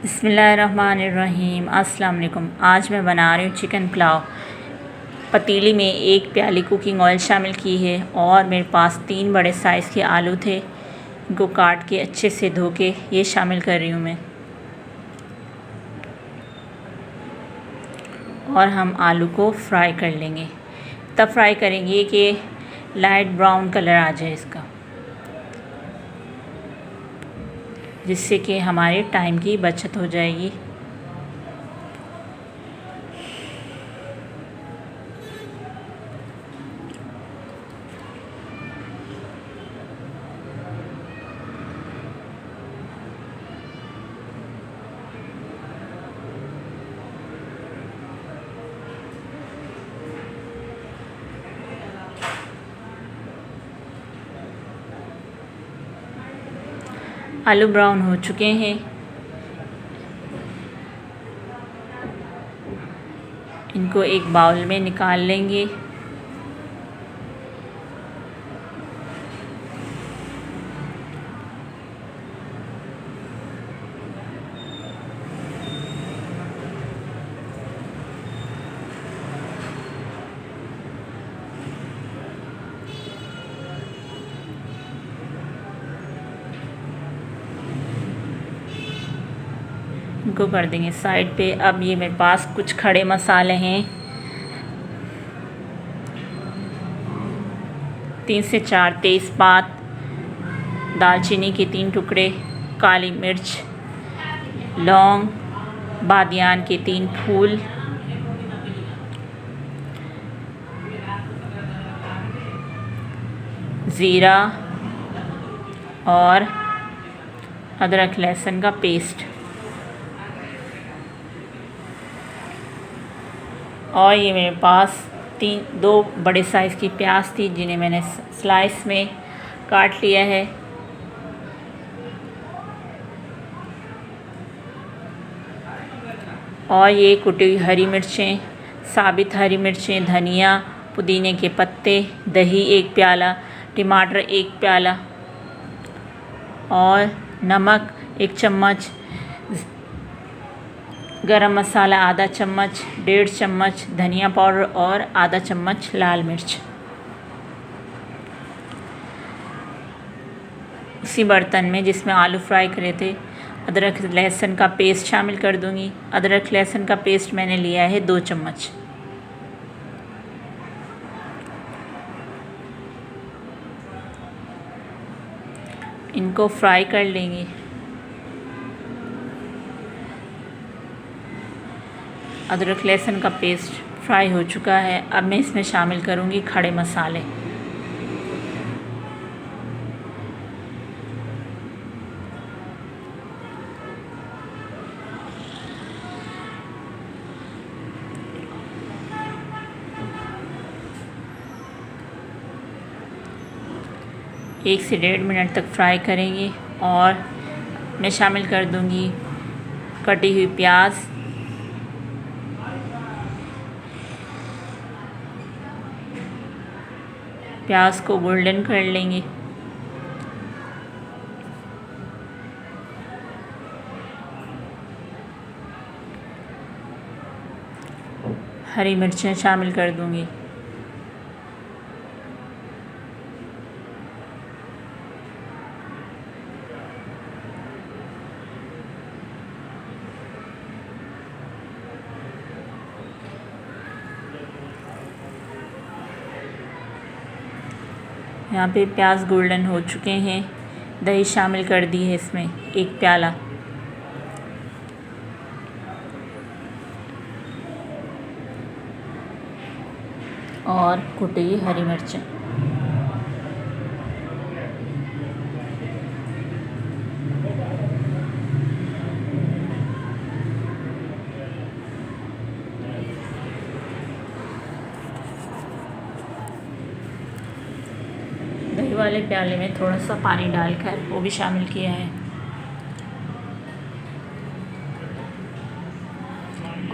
बिस्मिल्लाहिर्रहमानिर्रहीम। अस्सलाम वालेकुम। आज मैं बना रही हूँ चिकन पुलाव। पतीली में 1 प्याली कुकिंग ऑयल शामिल की है और मेरे पास 3 बड़े साइज़ के आलू थे। इनको काट के अच्छे से धो के ये शामिल कर रही हूँ मैं। और हम आलू को फ्राई कर लेंगे। तब फ्राई करेंगे कि लाइट ब्राउन कलर आ जाए इसका, जिससे कि हमारे टाइम की बचत हो जाएगी। आलू ब्राउन हो चुके हैं। इनको एक बाउल में निकाल लेंगे। इनको कर देंगे साइड पे। अब ये मेरे पास कुछ खड़े मसाले हैं। 3 से 4 तेज़पात, दालचीनी के 3 टुकड़े, काली मिर्च, लौंग, बादियान के 3 फूल, ज़ीरा और अदरक लहसुन का पेस्ट। और ये मेरे पास 2 बड़े साइज़ की प्याज थी, जिन्हें मैंने स्लाइस में काट लिया है। और ये कुटी हुई हरी मिर्चें, साबित हरी मिर्चें, धनिया, पुदीने के पत्ते, दही 1 प्याला, टमाटर 1 प्याला और नमक 1 चम्मच, गरम मसाला आधा चम्मच, 1.5 चम्मच धनिया पाउडर और आधा चम्मच लाल मिर्च। उसी बर्तन में जिसमें आलू फ्राई करे थे, अदरक लहसुन का पेस्ट शामिल कर दूंगी। अदरक लहसुन का पेस्ट मैंने लिया है 2 चम्मच। इनको फ्राई कर लेंगे। अदरक लहसुन का पेस्ट फ्राई हो चुका है। अब मैं इसमें शामिल करूंगी खड़े मसाले। एक से 1.5 मिनट तक फ्राई करेंगे और मैं शामिल कर दूंगी कटी हुई प्याज, प्याज को गोल्डन कर लेंगे। हरी मिर्चें शामिल कर दूंगी। यहाँ पे प्याज गोल्डन हो चुके हैं। दही शामिल कर दी है इसमें 1 प्याला। और कुटी हुई हरी मिर्चें। दही वाले प्याले में थोड़ा सा पानी डालकर वो भी शामिल किया है।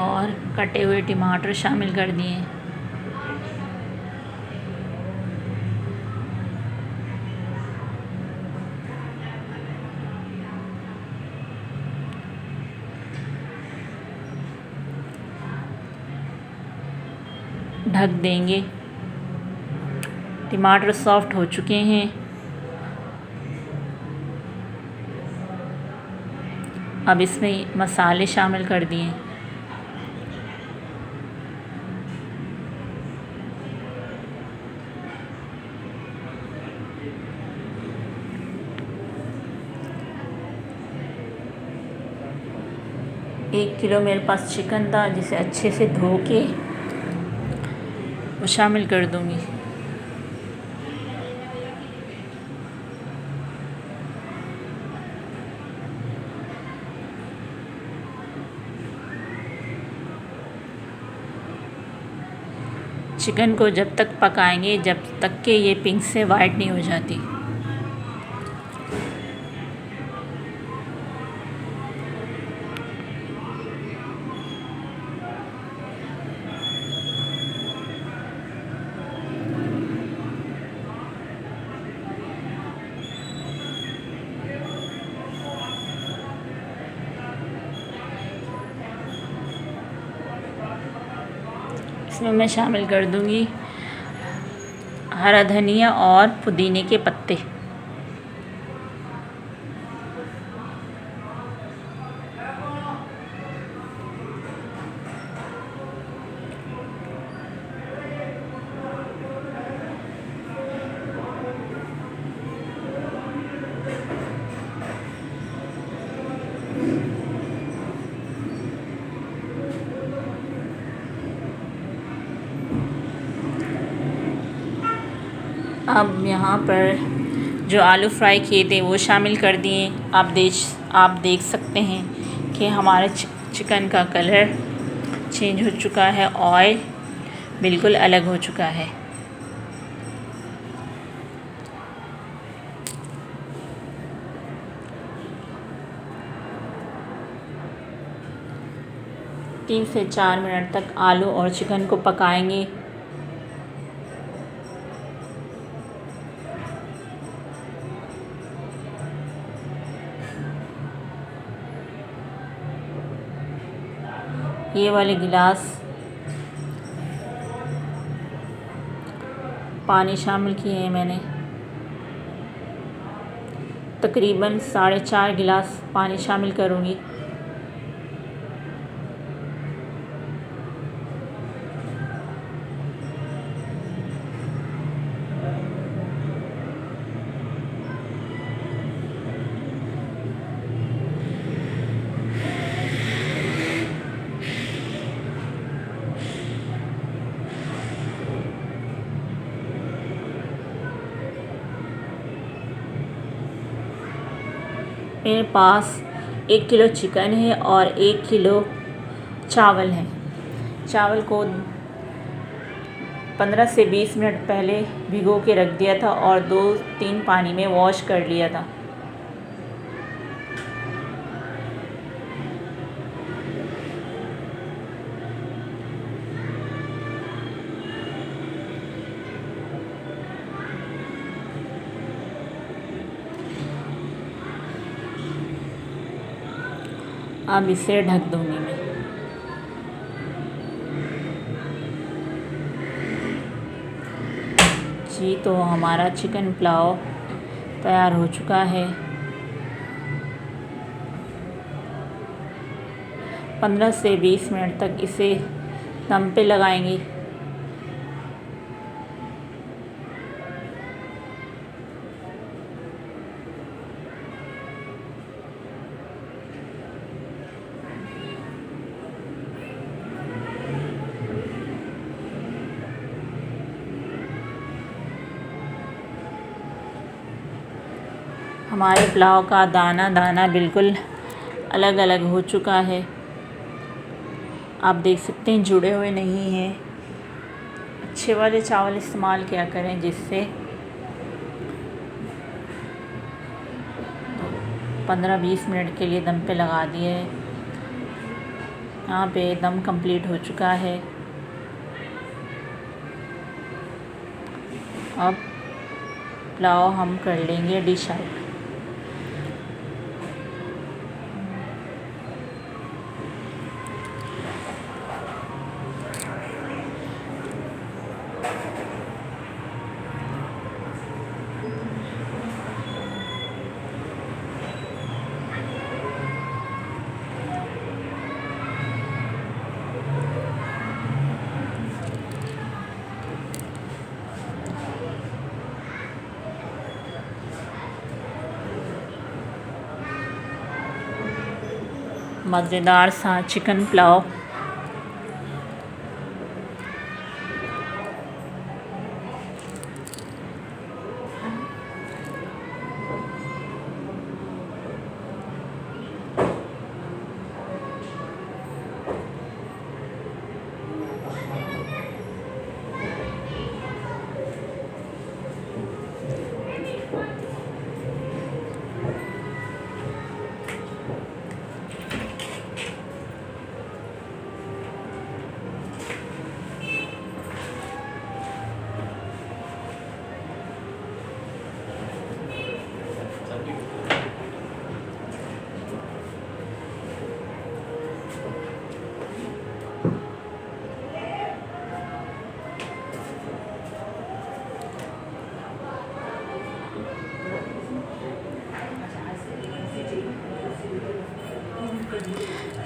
और कटे हुए टमाटर शामिल कर दिए। ढक देंगे। टमाटर सॉफ्ट हो चुके हैं। अब इसमें मसाले शामिल कर दिए। एक किलो मेरे पास चिकन था, जिसे अच्छे से धो के वो शामिल कर दूंगी। चिकन को जब तक पकाएंगे जब तक कि ये पिंक से वाइट नहीं हो जाती। इसमें मैं शामिल कर दूंगी हरा धनिया और पुदीने के पत्ते। अब यहाँ पर जो आलू फ्राई किए थे वो शामिल कर दिए। आप देख सकते हैं कि हमारे चिकन का कलर चेंज हो चुका है, ऑयल बिल्कुल अलग हो चुका है। तीन से 4 मिनट तक आलू और चिकन को पकाएंगे। ये वाले गिलास पानी शामिल किए हैं मैंने। तकरीबन 4.5 गिलास पानी शामिल करूँगी। मेरे पास 1 किलो चिकन है और 1 किलो चावल है। चावल को 15 से 20 मिनट पहले भिगो के रख दिया था और 2-3 पानी में वॉश कर लिया था। अब इसे ढक दूंगी मैं। जी तो हमारा चिकन पुलाव तैयार हो चुका है। 15 से 20 मिनट तक इसे दम पे लगाएंगे। हमारे पुलाव का दाना दाना बिल्कुल अलग अलग हो चुका है। आप देख सकते हैं जुड़े हुए नहीं हैं। अच्छे वाले चावल इस्तेमाल किया करें, जिससे 15-20 मिनट के लिए दम पे लगा दिए। यहाँ पे दम कंप्लीट हो चुका है। अब पुलाव हम कर लेंगे डिश आउट। मज़ेदार सा चिकन पुलाव।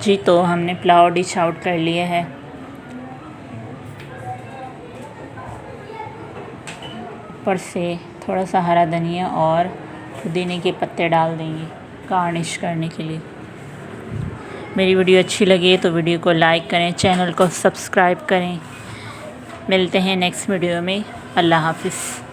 जी तो हमने पुलाव डिश आउट कर लिया है। ऊपर से थोड़ा सा हरा धनिया और पुदीने के पत्ते डाल देंगे गार्निश करने के लिए। मेरी वीडियो अच्छी लगी तो वीडियो को लाइक करें, चैनल को सब्सक्राइब करें। मिलते हैं नेक्स्ट वीडियो में। अल्लाह हाफ़िज़।